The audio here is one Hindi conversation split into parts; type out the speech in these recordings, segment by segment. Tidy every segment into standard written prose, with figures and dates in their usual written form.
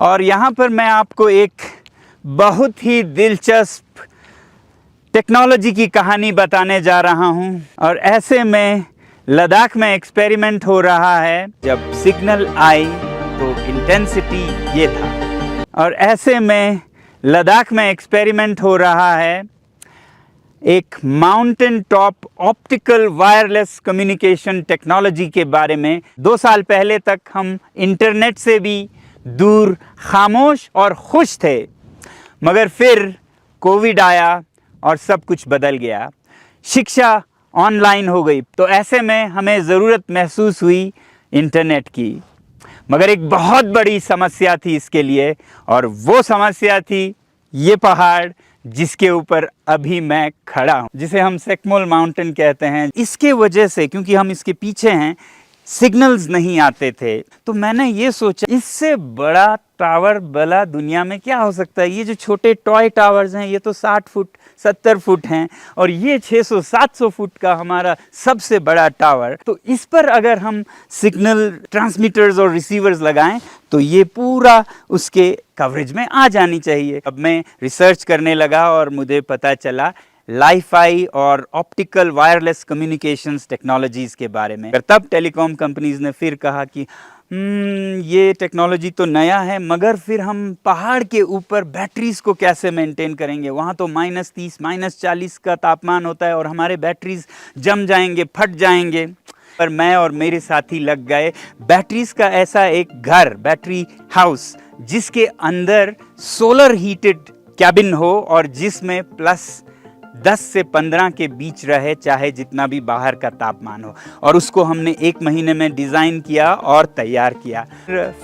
और यहाँ पर मैं आपको एक बहुत ही दिलचस्प टेक्नोलॉजी की कहानी बताने जा रहा हूँ। और ऐसे में लद्दाख में एक्सपेरिमेंट हो रहा है। जब सिग्नल आई तो इंटेंसिटी ये था। और ऐसे में लद्दाख में एक्सपेरिमेंट हो रहा है एक mountain top optical wireless communication technology के बारे में। 2 साल पहले तक हम इंटरनेट से भी दूर, खामोश और खुश थे, मगर फिर कोविड आया और सब कुछ बदल गया। शिक्षा ऑनलाइन हो गई, तो ऐसे में हमें ज़रूरत महसूस हुई इंटरनेट की। मगर एक बहुत बड़ी समस्या थी इसके लिए, और वो समस्या थी ये पहाड़ जिसके ऊपर अभी मैं खड़ा हूँ, जिसे हम सेकमोल माउंटेन कहते हैं। इसके वजह से, क्योंकि हम इसके पीछे हैं, सिग्नल्स नहीं आते थे। तो मैंने ये सोचा इससे बड़ा टावर भला दुनिया में क्या हो सकता है। ये जो छोटे टॉय टावर्स हैं ये तो 60 फुट 70 फुट हैं, और ये 600-700 फुट का हमारा सबसे बड़ा टावर। तो इस पर अगर हम सिग्नल ट्रांसमीटर्स और रिसीवर्स लगाएं तो ये पूरा उसके कवरेज में आ जानी चाहिए। अब मैं रिसर्च करने लगा और मुझे पता चला लाईफाई और ऑप्टिकल वायरलेस कम्युनिकेशंस टेक्नोलॉजीज़ के बारे में। तब टेलीकॉम कंपनीज़ ने फिर कहा कि ये टेक्नोलॉजी तो नया है, मगर फिर हम पहाड़ के ऊपर बैटरीज़ को कैसे मेंटेन करेंगे। वहाँ तो -30 -40 का तापमान होता है और हमारे बैटरीज़ जम जाएंगे, फट जाएंगे। पर मैं और मेरे साथी लग गए बैटरीज़ का ऐसा एक घर, बैटरी हाउस, जिसके अंदर सोलर हीटेड कैबिन हो और जिसमें +10 से 15 के बीच रहे, चाहे जितना भी बाहर का तापमान हो। और उसको हमने 1 महीने में डिज़ाइन किया और तैयार किया।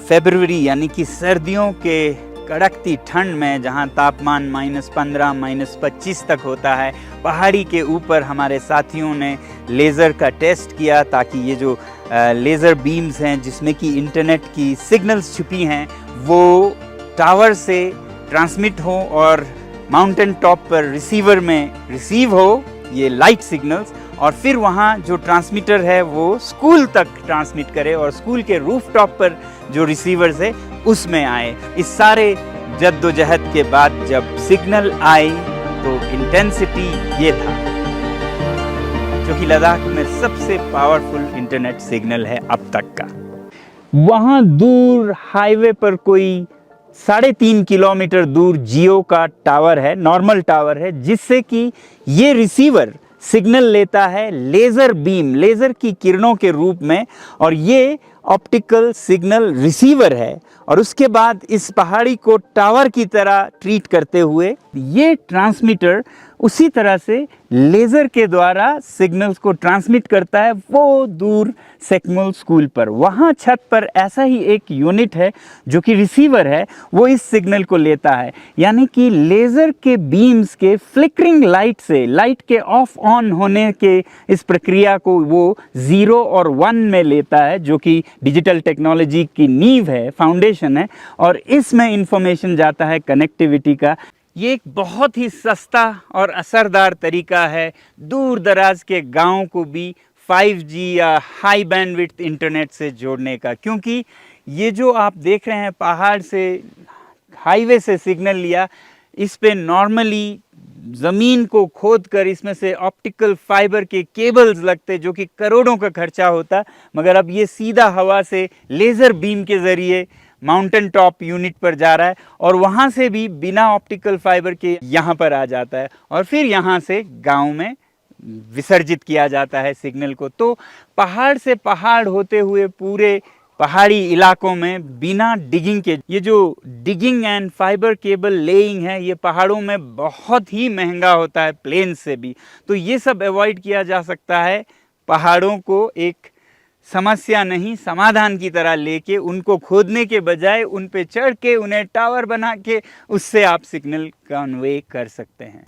फरवरी यानी कि सर्दियों के कड़कती ठंड में, जहां तापमान -15 -25 तक होता है, पहाड़ी के ऊपर हमारे साथियों ने लेज़र का टेस्ट किया, ताकि ये जो लेज़र बीम्स हैं जिसमें कि इंटरनेट की सिग्नल्स छुपी हैं, वो टावर से ट्रांसमिट हो और माउंटेन टॉप पर रिसीवर में रिसीव हो ये लाइट सिग्नल्स, और फिर वहाँ जो ट्रांसमीटर है वो स्कूल तक ट्रांसमिट करे, और स्कूल के रूफ टॉप पर जो रिसीवर्स है उसमें आए। इस सारे जद्दोजहद के बाद जब सिग्नल आई तो इंटेंसिटी ये था, जो कि लद्दाख में सबसे पावरफुल इंटरनेट सिग्नल है अब तक का। वहाँ दूर हाईवे पर कोई 3.5 किलोमीटर दूर जियो का टावर है, नॉर्मल टावर है, जिससे कि ये रिसीवर सिग्नल लेता है लेज़र बीम, लेज़र की किरणों के रूप में, और ये ऑप्टिकल सिग्नल रिसीवर है। और उसके बाद इस पहाड़ी को टावर की तरह ट्रीट करते हुए ये ट्रांसमीटर उसी तरह से लेज़र के द्वारा सिग्नल्स को ट्रांसमिट करता है वो दूर सेकमोल स्कूल पर। वहाँ छत पर ऐसा ही एक यूनिट है जो कि रिसीवर है, वो इस सिग्नल को लेता है। यानी कि लेज़र के बीम्स के फ्लिकरिंग लाइट से, लाइट के ऑफ ऑन होने के इस प्रक्रिया को वो 0 और 1 में लेता है, जो कि डिजिटल टेक्नोलॉजी की नींव है, फाउंडेशन है। और इसमें इंफॉर्मेशन जाता है कनेक्टिविटी का। ये एक बहुत ही सस्ता और असरदार तरीका है दूर दराज के गाँव को भी 5G या हाई बैंडविड्थ इंटरनेट से जोड़ने का। क्योंकि ये जो आप देख रहे हैं पहाड़ से, हाईवे से सिग्नल लिया, इस पे नॉर्मली ज़मीन को खोद कर इसमें से ऑप्टिकल फाइबर के केबल्स लगते, जो कि करोड़ों का खर्चा होता, मगर अब ये सीधा हवा से लेज़र बीम के ज़रिए माउंटेन टॉप यूनिट पर जा रहा है, और वहाँ से भी बिना ऑप्टिकल फाइबर के यहाँ पर आ जाता है, और फिर यहाँ से गांव में विसर्जित किया जाता है सिग्नल को। तो पहाड़ से पहाड़ होते हुए पूरे पहाड़ी इलाकों में बिना डिगिंग के, ये जो digging and fibre cable laying है ये पहाड़ों में बहुत ही महंगा होता है प्लेन से भी। तो ये सब अवॉइड किया जा सकता है। पहाड़ों को एक समस्या नहीं, समाधान की तरह लेके, उनको खोदने के बजाय उन पे चढ़ के उन्हें टावर बना के उससे आप सिग्नल कन्वे कर सकते हैं।